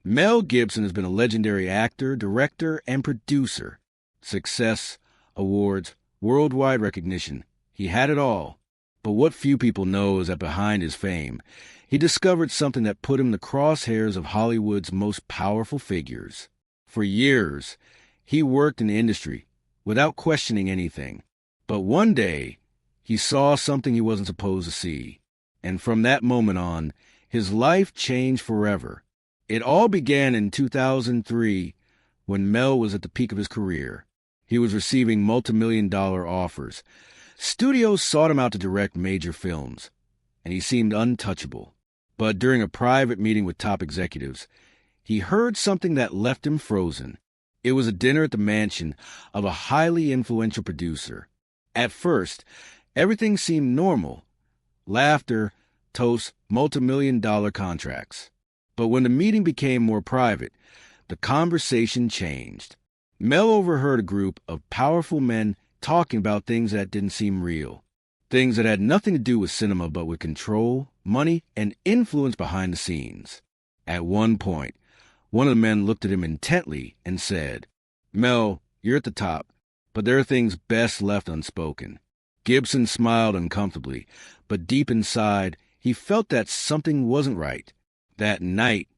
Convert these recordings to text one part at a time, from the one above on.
Mel Gibson has been a legendary actor, director, and producer. Success, awards, worldwide recognition. He had it all. But what few people know is that behind his fame, he discovered something that put him in the crosshairs of Hollywood's most powerful figures. For years, he worked in the industry without questioning anything. But one day, he saw something he wasn't supposed to see. And from that moment on, his life changed forever. It all began in 2003 when Mel was at the peak of his career. He was receiving multi-million-dollar offers. Studios sought him out to direct major films, and he seemed untouchable. But during a private meeting with top executives, he heard something that left him frozen. It was a dinner at the mansion of a highly influential producer. At first, everything seemed normal. Laughter, toasts, multi-million-dollar contracts. But when the meeting became more private, the conversation changed. Mel overheard a group of powerful men talking about things that didn't seem real. Things that had nothing to do with cinema but with control, money, and influence behind the scenes. At one point, one of the men looked at him intently and said, "Mel, you're at the top, but there are things best left unspoken." Gibson smiled uncomfortably, but deep inside, he felt that something wasn't right. That night,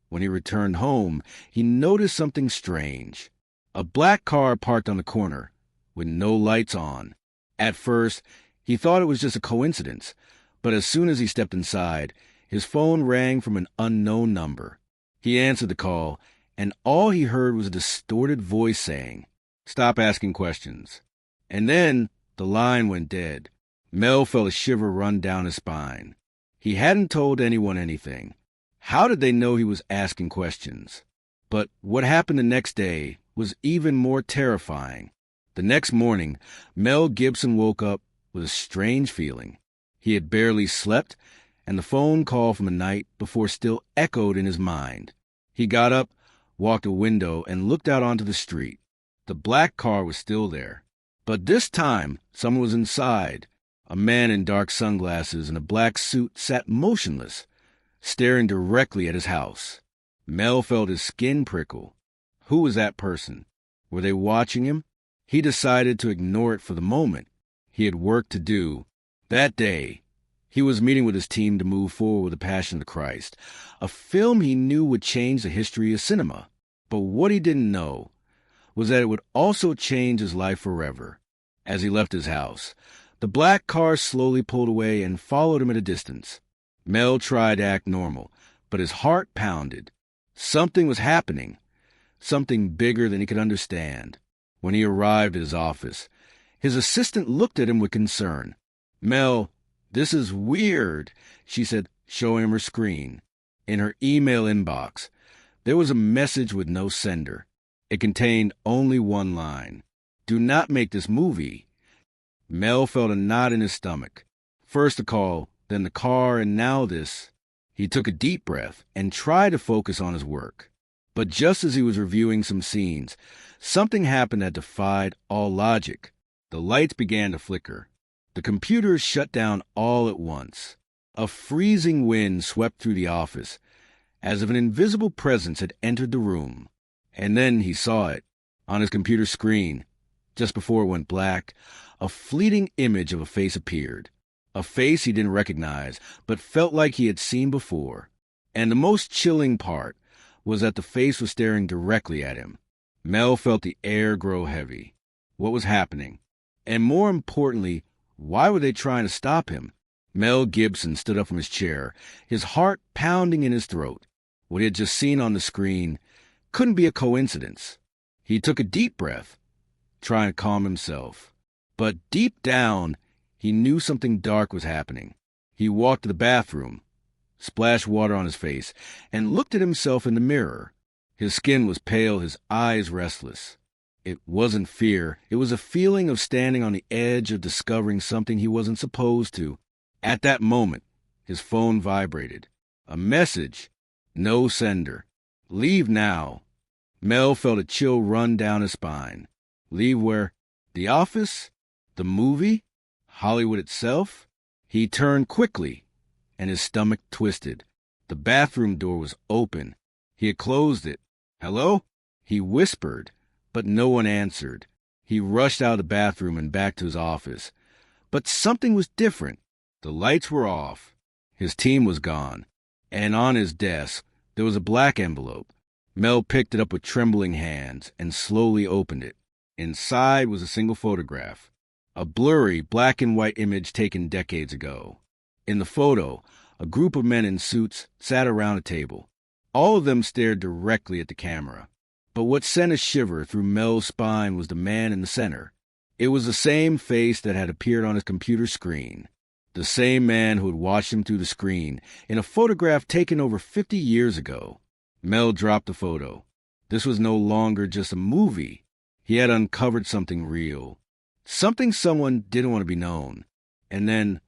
when he returned home, he noticed something strange. A black car parked on the corner, with no lights on. At first, he thought it was just a coincidence, but as soon as he stepped inside, his phone rang from an unknown number. He answered the call, and all he heard was a distorted voice saying, "Stop asking questions." And then the line went dead. Mel felt a shiver run down his spine. He hadn't told anyone anything. How did they know he was asking questions? But what happened the next day was even more terrifying. The next morning, Mel Gibson woke up with a strange feeling. He had barely slept, and the phone call from the night before still echoed in his mind. He got up, walked a window, and looked out onto the street. The black car was still there. But this time, someone was inside. A man in dark sunglasses and a black suit sat motionless, staring directly at his house. Mel felt his skin prickle. Who was that person? Were they watching him? He decided to ignore it for the moment. He had work to do. That day, he was meeting with his team to move forward with The Passion of the Christ, a film he knew would change the history of cinema. But what he didn't know was that it would also change his life forever. As he left his house, the black car slowly pulled away and followed him at a distance. Mel tried to act normal, but his heart pounded. Something was happening, something bigger than he could understand. When he arrived at his office, his assistant looked at him with concern. "Mel, this is weird," she said, showing him her screen. In her email inbox, there was a message with no sender. It contained only one line: "Do not make this movie." Mel felt a knot in his stomach. First the call, then the car, and now this. He took a deep breath and tried to focus on his work. But just as he was reviewing some scenes, something happened that defied all logic. The lights began to flicker. The computers shut down all at once. A freezing wind swept through the office, as if an invisible presence had entered the room. And then he saw it, on his computer screen. Just before it went black, a fleeting image of a face appeared. A face he didn't recognize, but felt like he had seen before. And the most chilling part was that the face was staring directly at him. Mel felt the air grow heavy. What was happening? And more importantly, why were they trying to stop him? Mel Gibson stood up from his chair, his heart pounding in his throat. What he had just seen on the screen couldn't be a coincidence. He took a deep breath, trying to calm himself. But deep down, he knew something dark was happening. He walked to the bathroom, splashed water on his face, and looked at himself in the mirror. His skin was pale, his eyes restless. It wasn't fear. It was a feeling of standing on the edge of discovering something he wasn't supposed to. At that moment, his phone vibrated. A message. No sender. Leave now. Mel felt a chill run down his spine. Leave where? The office? The movie? Hollywood itself? He turned quickly, and his stomach twisted. The bathroom door was open. He had closed it. "Hello?" He whispered, but no one answered. He rushed out of the bathroom and back to his office. But something was different. The lights were off. His team was gone. And on his desk, there was a black envelope. Mel picked it up with trembling hands and slowly opened it. Inside was a single photograph, a blurry black and white image taken decades ago. In the photo, a group of men in suits sat around a table. All of them stared directly at the camera. But what sent a shiver through Mel's spine was the man in the center. It was the same face that had appeared on his computer screen. The same man who had watched him through the screen in a photograph taken over 50 years ago. Mel dropped the photo. This was no longer just a movie. He had uncovered something real. Something someone didn't want to be known. And then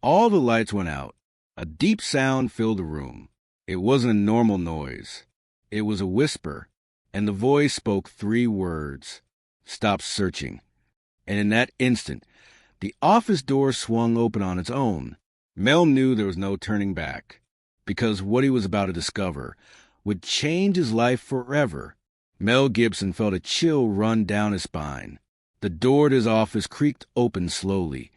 all the lights went out. A deep sound filled the room. It wasn't a normal noise. It was a whisper. And the voice spoke 3 words. "Stop searching." And in that instant, the office door swung open on its own. Mel knew there was no turning back, because what he was about to discover would change his life forever. Mel Gibson felt a chill run down his spine. The door to his office creaked open slowly,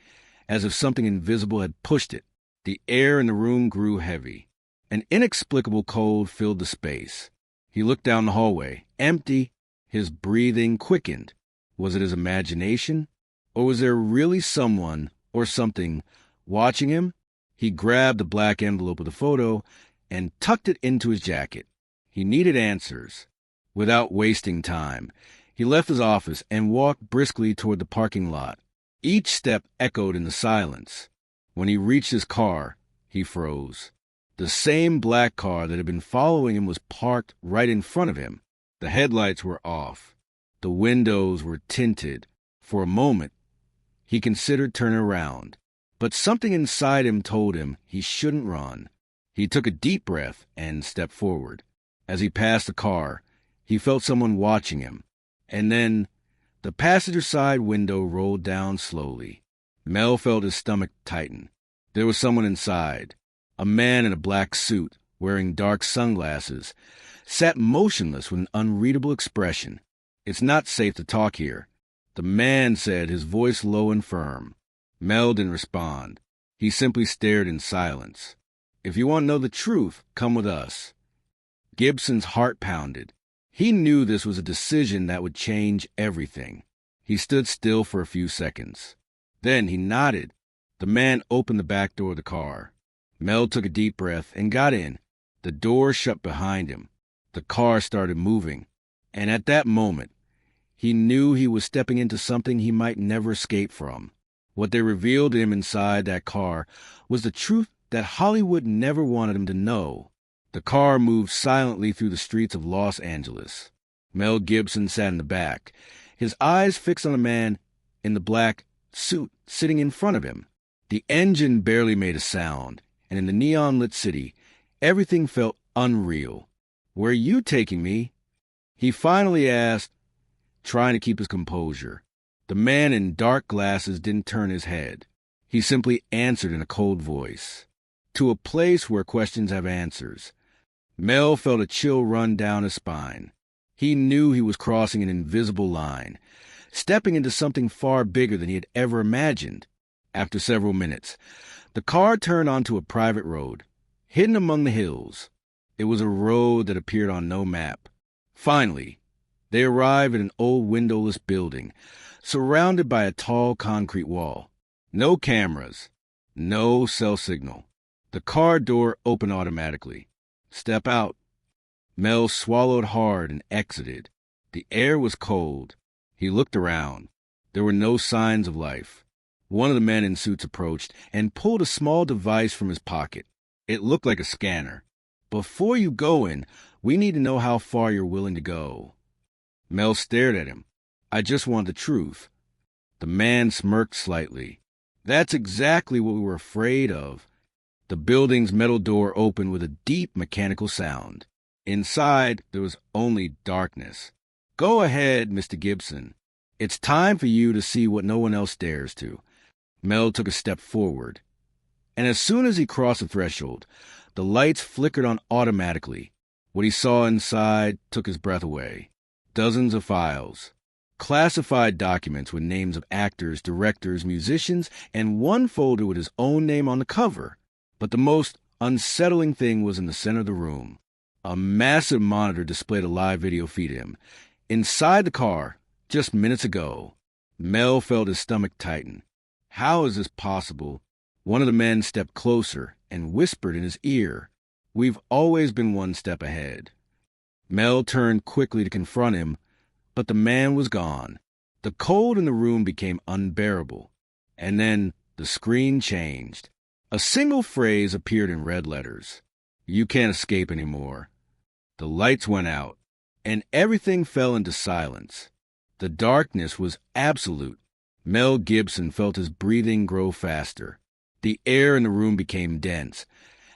as if something invisible had pushed it. The air in the room grew heavy. An inexplicable cold filled the space. He looked down the hallway, empty. His breathing quickened. Was it his imagination? Or was there really someone or something watching him? He grabbed the black envelope with the photo and tucked it into his jacket. He needed answers. Without wasting time, he left his office and walked briskly toward the parking lot. Each step echoed in the silence. When he reached his car, he froze. The same black car that had been following him was parked right in front of him. The headlights were off. The windows were tinted. For a moment, he considered turning around. But something inside him told him he shouldn't run. He took a deep breath and stepped forward. As he passed the car, he felt someone watching him. And then the passenger side window rolled down slowly. Mel felt his stomach tighten. There was someone inside. A man in a black suit, wearing dark sunglasses, sat motionless with an unreadable expression. "It's not safe to talk here," the man said, his voice low and firm. Mel didn't respond. He simply stared in silence. "If you want to know the truth, come with us." Gibson's heart pounded. He knew this was a decision that would change everything. He stood still for a few seconds. Then he nodded. The man opened the back door of the car. Mel took a deep breath and got in. The door shut behind him. The car started moving. And at that moment, he knew he was stepping into something he might never escape from. What they revealed to him inside that car was the truth that Hollywood never wanted him to know. The car moved silently through the streets of Los Angeles. Mel Gibson sat in the back, his eyes fixed on a man in the black suit sitting in front of him. The engine barely made a sound, and in the neon-lit city, everything felt unreal. "Where are you taking me?" he finally asked, trying to keep his composure. The man in dark glasses didn't turn his head. He simply answered in a cold voice. "To a place where questions have answers." Mel felt a chill run down his spine. He knew he was crossing an invisible line, stepping into something far bigger than he had ever imagined. After several minutes, the car turned onto a private road, hidden among the hills. It was a road that appeared on no map. Finally, they arrived at an old windowless building, surrounded by a tall concrete wall. No cameras, no cell signal. The car door opened automatically. "Step out." Mel swallowed hard and exited. The air was cold. He looked around. There were no signs of life. One of the men in suits approached and pulled a small device from his pocket. It looked like a scanner. "Before you go in, we need to know how far you're willing to go." Mel stared at him. "I just want the truth." The man smirked slightly. "That's exactly what we were afraid of." The building's metal door opened with a deep mechanical sound. Inside, there was only darkness. "Go ahead, Mr. Gibson. It's time for you to see what no one else dares to." Mel took a step forward. And as soon as he crossed the threshold, the lights flickered on automatically. What he saw inside took his breath away. Dozens of files. Classified documents with names of actors, directors, musicians, and one folder with his own name on the cover. But the most unsettling thing was in the center of the room. A massive monitor displayed a live video feed of him. Inside the car, just minutes ago. Mel felt his stomach tighten. How is this possible? One of the men stepped closer and whispered in his ear, "We've always been one step ahead." Mel turned quickly to confront him, but the man was gone. The cold in the room became unbearable. And then the screen changed. A single phrase appeared in red letters. "You can't escape anymore." The lights went out, and everything fell into silence. The darkness was absolute. Mel Gibson felt his breathing grow faster. The air in the room became dense,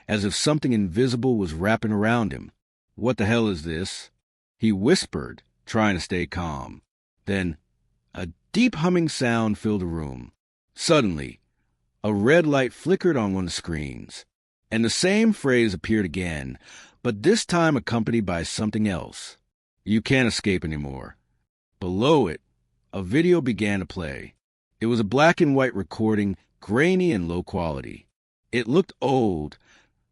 as if something invisible was wrapping around him. "What the hell is this?" he whispered, trying to stay calm. Then a deep humming sound filled the room. Suddenly, a red light flickered on one of the screens, and the same phrase appeared again, but this time accompanied by something else. "You can't escape anymore." Below it, a video began to play. It was a black and white recording, grainy and low quality. It looked old,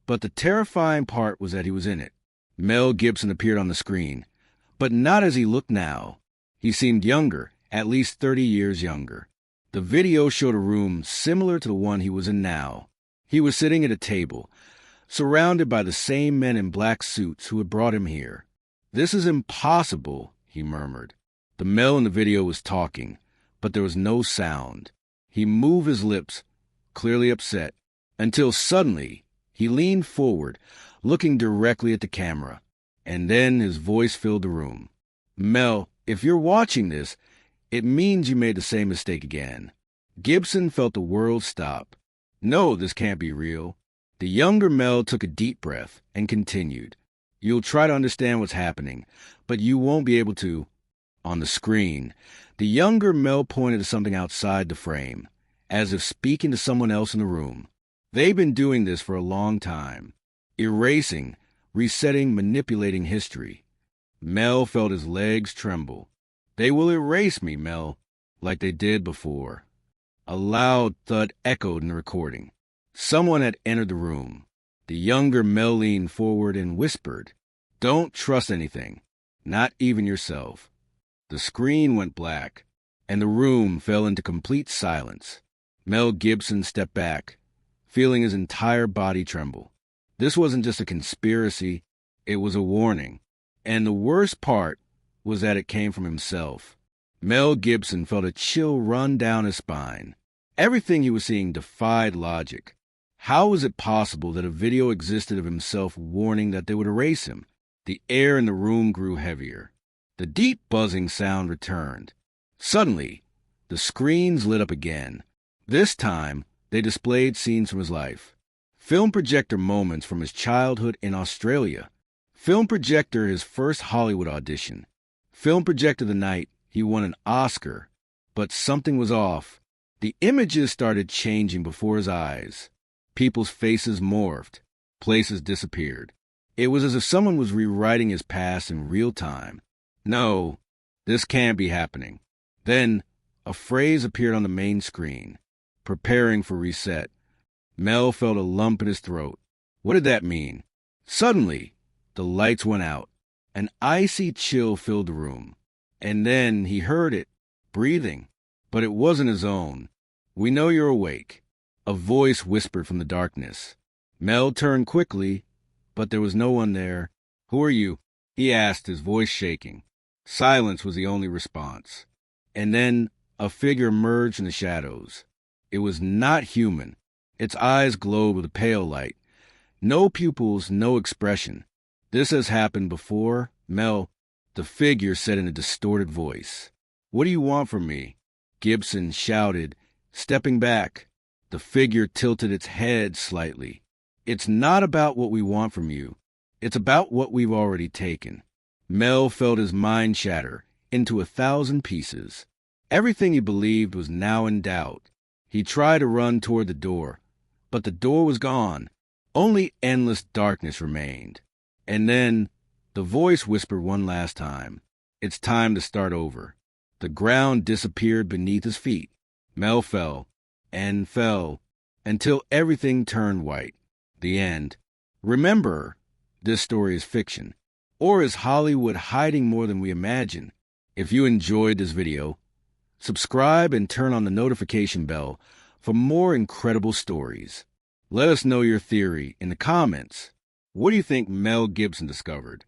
but the terrifying part was that he was in it. Mel Gibson appeared on the screen, but not as he looked now. He seemed younger, at least 30 years younger. The video showed a room similar to the one he was in now. He was sitting at a table, surrounded by the same men in black suits who had brought him here. "This is impossible," he murmured. The Mel in the video was talking, but there was no sound. He moved his lips, clearly upset, until suddenly he leaned forward, looking directly at the camera, and then his voice filled the room. "Mel, if you're watching this, it means you made the same mistake again." Gibson felt the world stop. No, this can't be real. The younger Mel took a deep breath and continued. "You'll try to understand what's happening, but you won't be able to." On the screen, the younger Mel pointed to something outside the frame, as if speaking to someone else in the room. They've been doing this for a long time. Erasing, resetting, manipulating history. Mel felt his legs tremble. "They will erase me, Mel, like they did before." A loud thud echoed in the recording. Someone had entered the room. The younger Mel leaned forward and whispered, "Don't trust anything, not even yourself." The screen went black, and the room fell into complete silence. Mel Gibson stepped back, feeling his entire body tremble. This wasn't just a conspiracy, it was a warning. And the worst part was that it came from himself. Mel Gibson felt a chill run down his spine. Everything he was seeing defied logic. How was it possible that a video existed of himself warning that they would erase him? The air in the room grew heavier. The deep buzzing sound returned. Suddenly, the screens lit up again. This time, they displayed scenes from his life. Film projector moments from his childhood in Australia. Film projector his first Hollywood audition. Film projector the night he won an Oscar. But something was off. The images started changing before his eyes. People's faces morphed. Places disappeared. It was as if someone was rewriting his past in real time. No, this can't be happening. Then, a phrase appeared on the main screen. "Preparing for reset." Mel felt a lump in his throat. What did that mean? Suddenly, the lights went out. An icy chill filled the room. And then he heard it, breathing. But it wasn't his own. "We know you're awake." A voice whispered from the darkness. Mel turned quickly, but there was no one there. "Who are you?" he asked, his voice shaking. Silence was the only response. And then a figure emerged in the shadows. It was not human. Its eyes glowed with a pale light. No pupils, no expression. "This has happened before, Mel," the figure said in a distorted voice. "What do you want from me?" Gibson shouted, stepping back. The figure tilted its head slightly. "It's not about what we want from you. It's about what we've already taken." Mel felt his mind shatter into 1,000 pieces. Everything he believed was now in doubt. He tried to run toward the door, but the door was gone. Only endless darkness remained. And then The voice whispered one last time. It's time to start over. The ground disappeared beneath his feet. Mel fell and fell until everything turned white. The end. Remember, this story is fiction. Or is Hollywood hiding more than we imagine? If you enjoyed this video, subscribe and turn on the notification bell for more incredible stories. Let us know your theory in the comments. What do you think Mel Gibson discovered?